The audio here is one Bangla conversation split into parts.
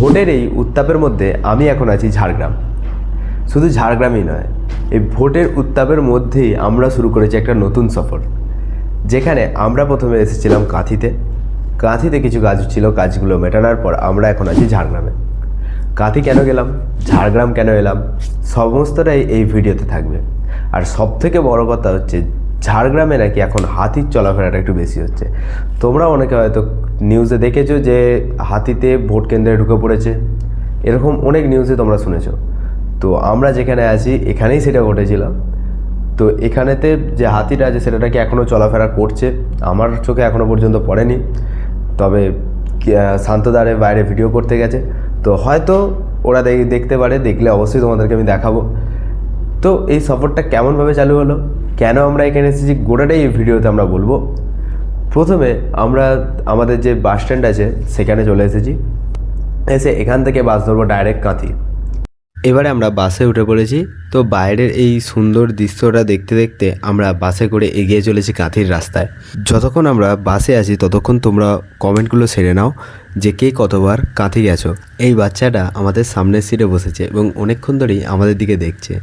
ভোটের এই উত্তাপের মধ্যে আমি এখন আছি ঝাড়গ্রাম। শুধু ঝাড়গ্রামই নয়, এই ভোটের উত্তাপের মধ্যেই আমরা শুরু করেছি একটা নতুন সফর, যেখানে আমরা প্রথমে এসেছিলাম কাঁথিতে কিছু কাজ ছিল, কাজগুলো মেটানোর পর আমরা এখন আছি ঝাড়গ্রামে। কাঁথি কেন গেলাম, ঝাড়গ্রাম কেন এলাম, সমস্তটাই এই ভিডিওতে থাকবে। আর সবথেকে বড় কথা হচ্ছে, ঝাড়গ্রামে নাকি এখন হাতির চলাফেরাটা একটু বেশি হচ্ছে। তোমরা অনেকে হয়তো নিউজে দেখেছো যে হাতিতে ভোট কেন্দ্রে ঢুকে পড়েছে, এরকম অনেক নিউজে তোমরা শুনেছো। তো আমরা যেখানে আছি এখানেই সেটা ঘটেছিল। তো এখানেতে যে হাতিটা আছে সেটা নাকি এখনও চলাফেরা করছে, আমার চোখে এখনও পর্যন্ত পড়েনি। তবে শান্তদারে বাইরে ভিডিও করতে গেছে, তো হয়তো ওরা দেখতে পারে, দেখলে অবশ্যই তোমাদেরকে আমি দেখাবো। তো এই সফরটা কেমনভাবে চালু হলো, কেন আমরা এখানে এসেছি, গোটাটাই এই ভিডিওতে আমরা বলবো। প্রথমে আমরা আমাদের যে বাস স্ট্যান্ড আছে সেখানে চলে এসেছি, এসে এখান থেকে বাস ধরবো ডাইরেক্ট কাঁথি। এবারে আমরা বাসে উঠে পড়েছি। তো বাইরের এই সুন্দর দৃশ্যটা দেখতে দেখতে আমরা বাসে করে এগিয়ে চলেছি কাঁথির রাস্তায়। যতক্ষণ আমরা বাসে আছি ততক্ষণ তোমরা কমেন্টগুলো সেরে নাও যে কে কতবার কাঁথি গেছো। এই বাচ্চাটা আমাদের সামনের সিটে বসেছে এবং অনেকক্ষণ ধরেই আমাদের দিকে দেখছে,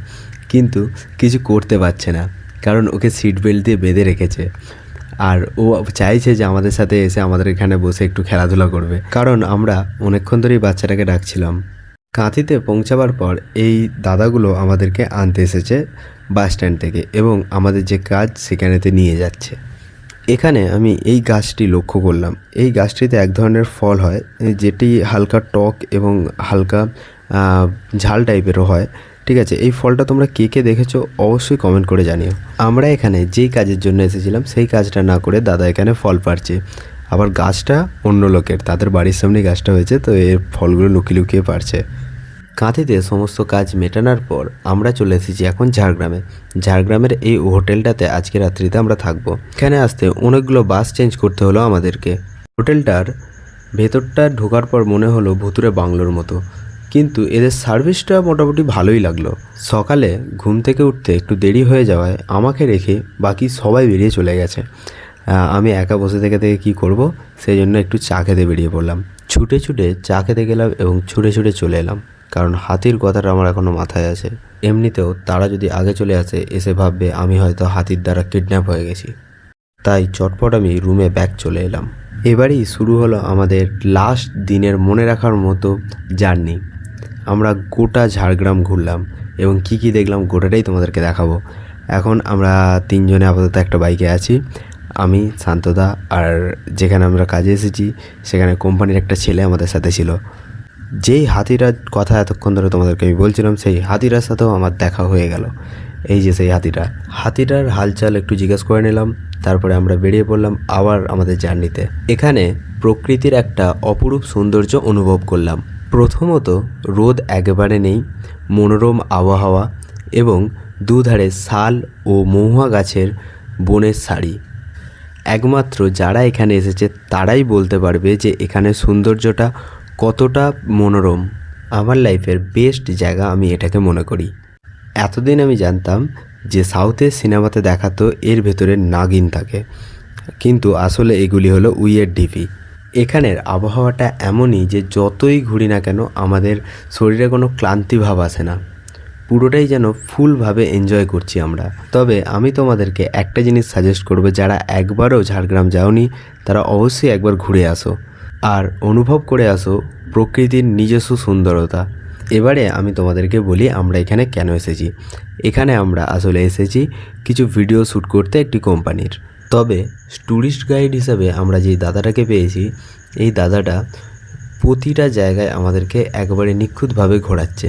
কিন্তু কিছু করতে পারছে না, কারণ ওকে সিট বেল্ট দিয়ে বেঁধে রেখেছে। আর ও চাইছে যে আমাদের সাথে এসে আমাদের এখানে বসে একটু খেলাধুলা করবে, কারণ আমরা অনেকক্ষণ ধরেই বাচ্চাটাকে ডাকছিলাম। কাঁথিতে পৌঁছাবার পর এই দাদাগুলো আমাদেরকে আনতে এসেছে বাস স্ট্যান্ড থেকে এবং আমাদের যে কাজ সেখানেতে নিয়ে যাচ্ছে। এখানে আমি এই গাছটি লক্ষ্য করলাম। এই গাছটিতে এক ধরনের ফল হয়, যেটি হালকা টক এবং হালকা ঝাল টাইপেরও হয়। ঠিক আছে, এই ফলটা তোমরা কে কে দেখেছো অবশ্যই কমেন্ট করে জানিও। আমরা এখানে যেই কাজের জন্য এসেছিলাম সেই কাজটা না করে দাদা এখানে ফল পাড়ছে। আবার গাছটা অন্য লোকের, তাদের বাড়ির সামনে গাছটা হয়েছে, তো এর ফলগুলো লুকিয়ে লুকিয়ে পারছে। কাঁথিতে সমস্ত কাজ মেটানোর পর আমরা চলে এসেছি এখন ঝাড়গ্রামের এই হোটেলটাতে আজকে রাত্রিতে আমরা থাকবো। এখানে আসতে অনেকগুলো বাস চেঞ্জ করতে হলো আমাদেরকে। হোটেলটার ভেতরটা ঢোকার পর মনে হলো ভুতুরে বাংলোর মতো, কিন্তু এদের সার্ভিসটা মোটামুটি ভালোই লাগলো। সকালে ঘুম থেকে উঠতে একটু দেরি হয়ে যাওয়ায় আমাকে রেখে বাকি সবাই বেরিয়ে চলে গেছে। আমি একা বসে থেকে কী করব, সেই জন্য একটু চা খেতে বেরিয়ে পড়লাম। ছুটে ছুটে চা খেতে গেলাম এবং ছুটে ছুটে চলে এলাম, কারণ হাতির কথাটা আমার এখনও মাথায় আছে। এমনিতেও তারা যদি আগে চলে আসে, এসে ভাববে আমি হয়তো হাতির দ্বারা কিডন্যাপ হয়ে গেছি। তাই চটপট আমি রুমে ব্যাক চলে এলাম। এবারেই শুরু হলো আমাদের লাস্ট দিনের মনে রাখার মতো জার্নি। আমরা গোটা ঝাড়গ্রাম ঘুরলাম এবং কি কি দেখলাম গোটাটাই তোমাদেরকে দেখাবো। এখন আমরা তিনজনে আপাতত একটা বাইকে আছি, আমি, শান্তদা, আর যেখানে আমরা কাজে এসেছি সেখানে কোম্পানির একটা ছেলে আমাদের সাথে ছিল। যেই হাতিটার কথা এতক্ষণ ধরে তোমাদেরকে আমি বলছিলাম, সেই হাতিটার সাথেও আমার দেখা হয়ে গেল। এই যে সেই হাতিটার হালচাল একটু জিজ্ঞেস করে নিলাম, তারপরে আমরা বেরিয়ে পড়লাম আবার আমাদের জার্নিতে। এখানে প্রকৃতির একটা অপরূপ সৌন্দর্য অনুভব করলাম। প্রথমত রোদ একেবারে নেই, মনোরম আবহাওয়া এবং দুধারে শাল ও মহুয়া গাছের বনের সারি। একমাত্র যারা এখানে এসেছে তারাই বলতে পারবে যে এখানে সৌন্দর্যটা কতটা মনোরম। আমার লাইফের বেস্ট জায়গা আমি এটাকে মনে করি। এতদিন আমি জানতাম যে সাউথের সিনেমাতে দেখাতো এর ভেতরে নাগিন থাকে, কিন্তু আসলে এগুলি হলো উইয়ের ঢিপি। এখানের আবহাওয়াটা এমনই যে যতই ঘুরি না কেন আমাদের শরীরে কোনো ক্লান্তি ভাব আসে না, পুরোটাই যেন ফুলভাবে এনজয় করছি আমরা। তবে আমি তোমাদেরকে একটা জিনিস সাজেস্ট করব, যারা একবারও ঝাড়গ্রাম যাওনি তারা অবশ্যই একবার ঘুরে আসো আর অনুভব করে আসো প্রকৃতির নিজস্ব সুন্দরতা। এবারে আমি তোমাদেরকে বলি আমরা এখানে কেন এসেছি। এখানে আমরা আসলে এসেছি কিছু ভিডিও শ্যুট করতে একটি কোম্পানির। তবে ট্যুরিস্ট গাইড হিসাবে আমরা যেই দাদাটাকে পেয়েছি, এই দাদাটা প্রতিটা জায়গায় আমাদেরকে একবারে নিখুঁতভাবে ঘোরাচ্ছে,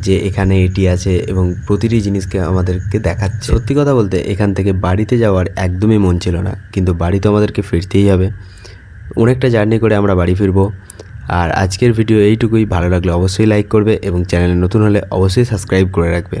যে এখানে এটি আছে এবং প্রতিটি জিনিসকে আমাদেরকে দেখাচ্ছে। সত্যি কথা বলতে এখান থেকে বাড়িতে যাওয়ার একদমই মন ছিল না, কিন্তু বাড়ি তো আমাদেরকে ফিরতেই হবে। অনেকটা জার্নি করে আমরা বাড়ি ফিরবো। আর আজকের ভিডিও এইটুকুই। ভালো লাগলে অবশ্যই লাইক করবে এবং চ্যানেলে নতুন হলে অবশ্যই সাবস্ক্রাইব করে রাখবে।